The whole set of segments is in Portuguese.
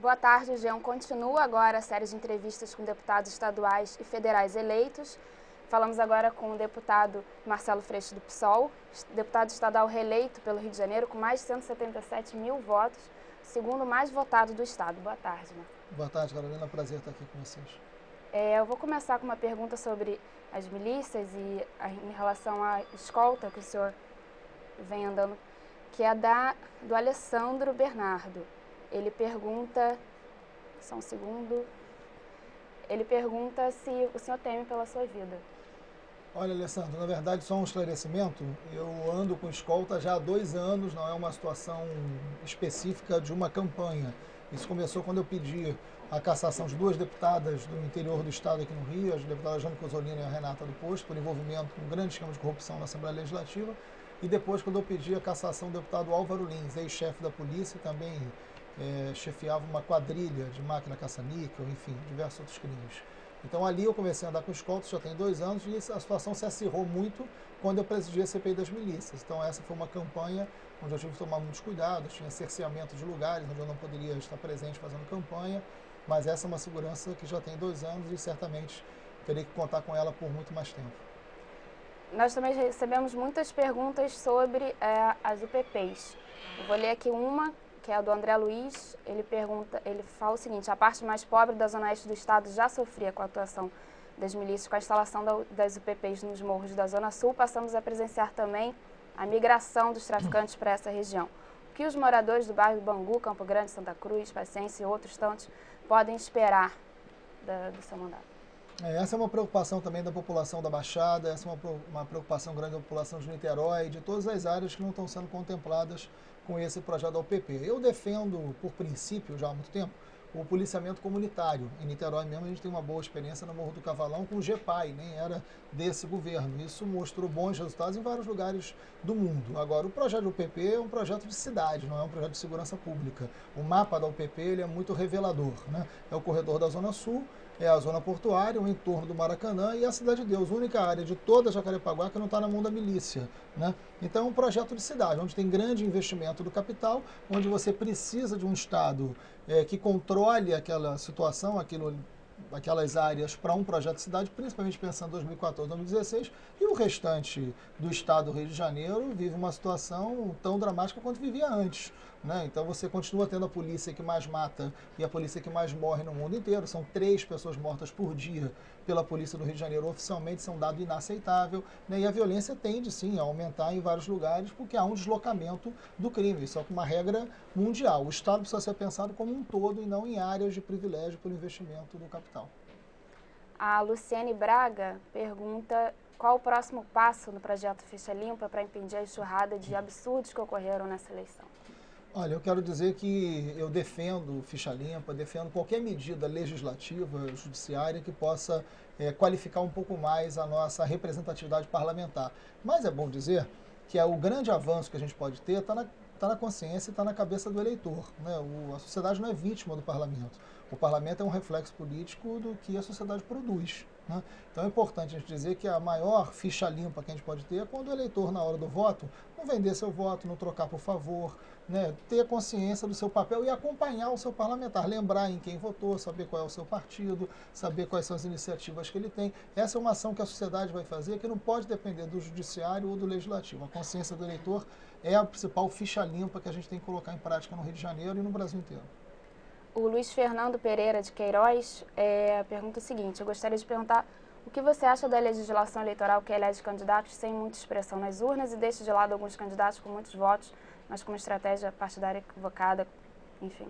Boa tarde, Jean. Continua agora a série de entrevistas com deputados estaduais e federais eleitos. Falamos agora com o deputado Marcelo Freixo do PSOL, deputado estadual reeleito pelo Rio de Janeiro com mais de 177 mil votos, segundo mais votado do estado. Boa tarde, Marcelo. Boa tarde, Carolina. Prazer estar aqui com vocês. Eu vou começar com uma pergunta sobre as milícias e em relação à escolta que o senhor vem andando, que é do Alessandro Bernardo. Ele pergunta, só um segundo, ele pergunta se o senhor teme pela sua vida. Olha, Alessandro, na verdade, só um esclarecimento, eu ando com escolta já há 2 anos, não é uma situação específica de uma campanha. Isso começou quando eu pedi a cassação de 2 deputadas do interior do estado aqui no Rio, a deputada Jane Cosolino e a Renata do Posto, por envolvimento com um grande esquema de corrupção na Assembleia Legislativa, e depois quando eu pedi a cassação do deputado Álvaro Lins, ex-chefe da polícia e também chefiava uma quadrilha de máquina caça-níquel, enfim, diversos outros crimes. Então ali eu comecei a andar com escoltas, já tem 2 anos, e a situação se acirrou muito quando eu presidi a CPI das milícias. Então essa foi uma campanha onde eu tive que tomar muitos cuidados, tinha cerceamento de lugares onde eu não poderia estar presente fazendo campanha, mas essa é uma segurança que já tem 2 anos e certamente terei que contar com ela por muito mais tempo. Nós também recebemos muitas perguntas sobre as UPPs. Eu vou ler aqui uma, que é a do André Luiz. Ele fala o seguinte: a parte mais pobre da zona oeste do estado já sofria com a atuação das milícias. Com a instalação das UPPs nos morros da zona sul, passamos a presenciar também a migração dos traficantes para essa região. O que os moradores do bairro Bangu, Campo Grande, Santa Cruz, Paciência e outros tantos podem esperar do seu mandato? Essa é uma preocupação também da população da Baixada, essa é uma preocupação grande da população de Niterói, de todas as áreas que não estão sendo contempladas com esse projeto da UPP. Eu defendo, por princípio, já há muito tempo, o policiamento comunitário. Em Niterói mesmo a gente tem uma boa experiência no Morro do Cavalão com o GEPAI, nem era desse governo. Isso mostrou bons resultados em vários lugares do mundo. Agora, o projeto da UPP é um projeto de cidade, não é um projeto de segurança pública. O mapa da UPP ele é muito revelador, né? É o corredor da Zona Sul, é a zona portuária, o entorno do Maracanã e a Cidade de Deus, única área de toda Jacarepaguá que não está na mão da milícia, né? Então é um projeto de cidade, onde tem grande investimento do capital, onde você precisa de um Estado que controle aquela situação, aquelas áreas para um projeto de cidade, principalmente pensando em 2014, 2016, e o restante do estado do Rio de Janeiro vive uma situação tão dramática quanto vivia antes, né? Então você continua tendo a polícia que mais mata e a polícia que mais morre no mundo inteiro. São 3 pessoas mortas por dia pela polícia do Rio de Janeiro, oficialmente, isso é um dado inaceitável, né? E a violência tende sim a aumentar em vários lugares porque há um deslocamento do crime. Isso é uma regra mundial. O Estado precisa ser pensado como um todo e não em áreas de privilégio por investimento do capital. A Luciane Braga pergunta qual o próximo passo no projeto Ficha Limpa para impedir a enxurrada de absurdos que ocorreram nessa eleição. Olha, eu quero dizer que eu defendo ficha limpa, defendo qualquer medida legislativa, judiciária que possa qualificar um pouco mais a nossa representatividade parlamentar. Mas é bom dizer que o grande avanço que a gente pode ter está na consciência e está na cabeça do eleitor, né? A sociedade não é vítima do parlamento. O parlamento é um reflexo político do que a sociedade produz, né? Então é importante a gente dizer que a maior ficha limpa que a gente pode ter é quando o eleitor, na hora do voto, não vender seu voto, não trocar por favor, né? Ter consciência do seu papel e acompanhar o seu parlamentar, lembrar em quem votou, saber qual é o seu partido, saber quais são as iniciativas que ele tem. Essa é uma ação que a sociedade vai fazer que não pode depender do judiciário ou do legislativo. A consciência do eleitor é a principal ficha limpa que a gente tem que colocar em prática no Rio de Janeiro e no Brasil inteiro. O Luiz Fernando Pereira de Queiroz pergunta o seguinte: eu gostaria de perguntar o que você acha da legislação eleitoral que elege candidatos sem muita expressão nas urnas e deixa de lado alguns candidatos com muitos votos, mas com uma estratégia partidária equivocada, enfim.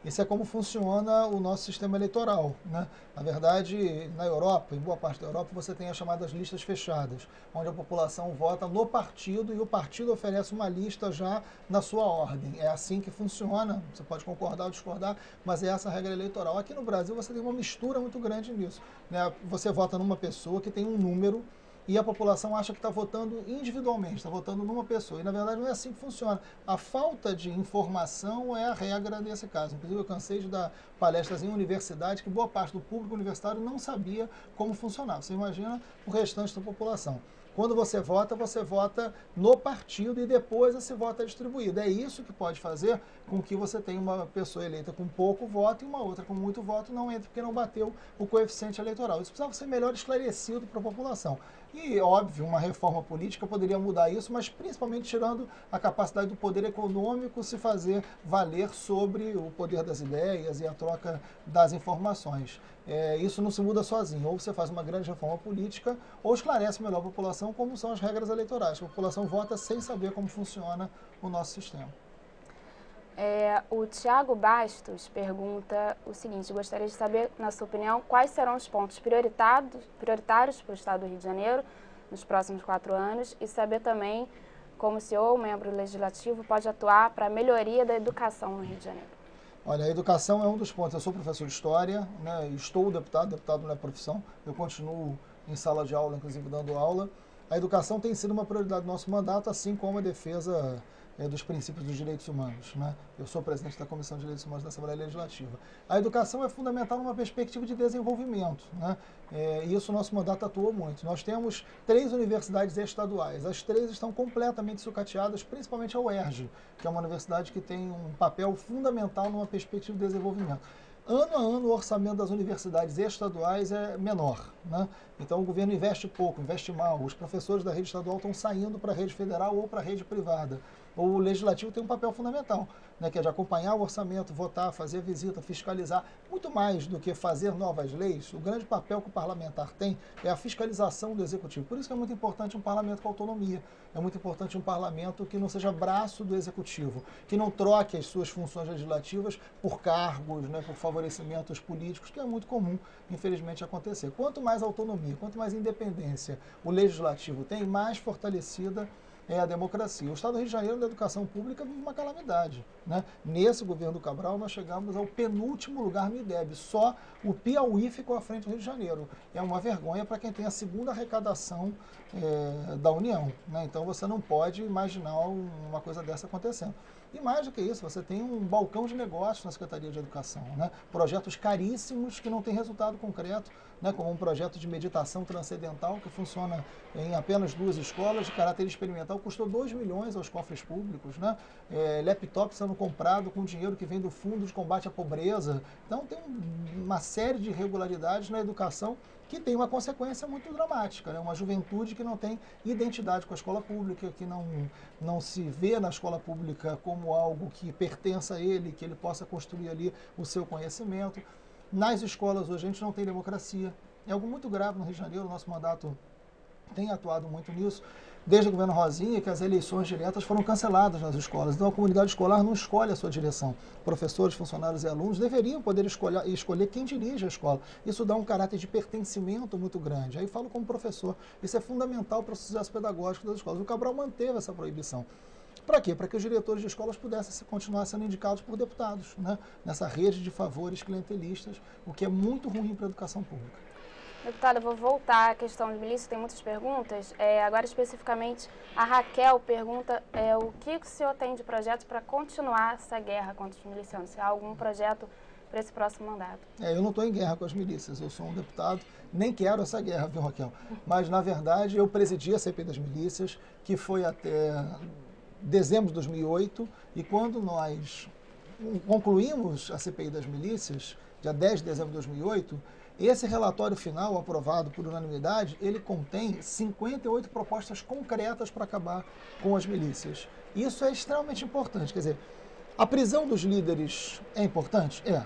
Isso é como funciona o nosso sistema eleitoral, né? Na verdade, na Europa, em boa parte da Europa, você tem as chamadas listas fechadas, onde a população vota no partido e o partido oferece uma lista já na sua ordem. É assim que funciona, você pode concordar ou discordar, mas é essa a regra eleitoral. Aqui no Brasil você tem uma mistura muito grande nisso, né? Você vota numa pessoa que tem um número e a população acha que está votando individualmente, está votando numa pessoa. E, na verdade, não é assim que funciona. A falta de informação é a regra nesse caso. Inclusive, eu cansei de dar palestras em universidade que boa parte do público universitário não sabia como funcionava. Você imagina o restante da população. Quando você vota no partido e depois esse voto é distribuído. É isso que pode fazer com que você tenha uma pessoa eleita com pouco voto e uma outra com muito voto não entre porque não bateu o coeficiente eleitoral. Isso precisava ser melhor esclarecido para a população. E, óbvio, uma reforma política poderia mudar isso, mas principalmente tirando a capacidade do poder econômico se fazer valer sobre o poder das ideias e a troca das informações. Isso não se muda sozinho. Ou você faz uma grande reforma política, ou esclarece melhor a população como são as regras eleitorais. A população vota sem saber como funciona o nosso sistema. O Tiago Bastos pergunta o seguinte: gostaria de saber, na sua opinião, quais serão os pontos prioritários para o Estado do Rio de Janeiro nos próximos 4 anos e saber também como o senhor, membro legislativo, pode atuar para a melhoria da educação no Rio de Janeiro. Olha, a educação é um dos pontos. Eu sou professor de História, né, estou deputado não é profissão, eu continuo em sala de aula, inclusive dando aula. A educação tem sido uma prioridade do nosso mandato, assim como a defesa dos princípios dos direitos humanos. Né? Eu sou presidente da Comissão de Direitos Humanos da Assembleia Legislativa. A educação é fundamental numa perspectiva de desenvolvimento. Né? E isso o nosso mandato atuou muito. Nós temos 3 universidades estaduais. As 3 estão completamente sucateadas, principalmente a UERJ, que é uma universidade que tem um papel fundamental numa perspectiva de desenvolvimento. Ano a ano, o orçamento das universidades estaduais é menor. Né? Então, o governo investe pouco, investe mal. Os professores da rede estadual estão saindo para a rede federal ou para a rede privada. O legislativo tem um papel fundamental, né, que é de acompanhar o orçamento, votar, fazer visita, fiscalizar. Muito mais do que fazer novas leis, o grande papel que o parlamentar tem é a fiscalização do executivo. Por isso que é muito importante um parlamento com autonomia. É muito importante um parlamento que não seja braço do executivo, que não troque as suas funções legislativas por cargos, né, por favorecimentos políticos, que é muito comum, infelizmente, acontecer. Quanto mais autonomia, quanto mais independência o legislativo tem, mais fortalecida é a democracia. O Estado do Rio de Janeiro, da educação pública, vive uma calamidade. Né? Nesse governo do Cabral, nós chegamos ao penúltimo lugar no IDEB. Só o Piauí ficou à frente do Rio de Janeiro. É uma vergonha para quem tem a segunda arrecadação da União. Né? Então, você não pode imaginar uma coisa dessa acontecendo. E mais do que isso, você tem um balcão de negócios na Secretaria de Educação, né? Projetos caríssimos que não têm resultado concreto, né? Como um projeto de meditação transcendental que funciona em apenas 2 escolas de caráter experimental, custou 2 milhões aos cofres públicos, né? Laptop sendo comprado com dinheiro que vem do Fundo de Combate à Pobreza. Então tem uma série de irregularidades na educação que tem uma consequência muito dramática, né? Uma juventude que não tem identidade com a escola pública, que não se vê na escola pública como algo que pertença a ele, que ele possa construir ali o seu conhecimento. Nas escolas hoje a gente não tem democracia. É algo muito grave no Rio de Janeiro, o nosso mandato tem atuado muito nisso. Desde o governo Rosinha, que as eleições diretas foram canceladas nas escolas. Então, a comunidade escolar não escolhe a sua direção. Professores, funcionários e alunos deveriam poder escolher quem dirige a escola. Isso dá um caráter de pertencimento muito grande. Aí falo como professor. Isso é fundamental para o sucesso pedagógico das escolas. O Cabral manteve essa proibição. Para quê? Para que os diretores de escolas pudessem continuar sendo indicados por deputados, né? Nessa rede de favores clientelistas, o que é muito ruim para a educação pública. Deputada, eu vou voltar à questão de milícia, tem muitas perguntas. Agora, especificamente, a Raquel pergunta o que o senhor tem de projeto para continuar essa guerra contra os milicianos? Se há algum projeto para esse próximo mandato? Eu não estou em guerra com as milícias, eu sou um deputado, nem quero essa guerra, viu, Raquel? Mas, na verdade, eu presidi a CPI das milícias, que foi até dezembro de 2008, e quando nós concluímos a CPI das milícias, dia 10 de dezembro de 2008, esse relatório final, aprovado por unanimidade, ele contém 58 propostas concretas para acabar com as milícias. Isso é extremamente importante. Quer dizer, a prisão dos líderes é importante? É.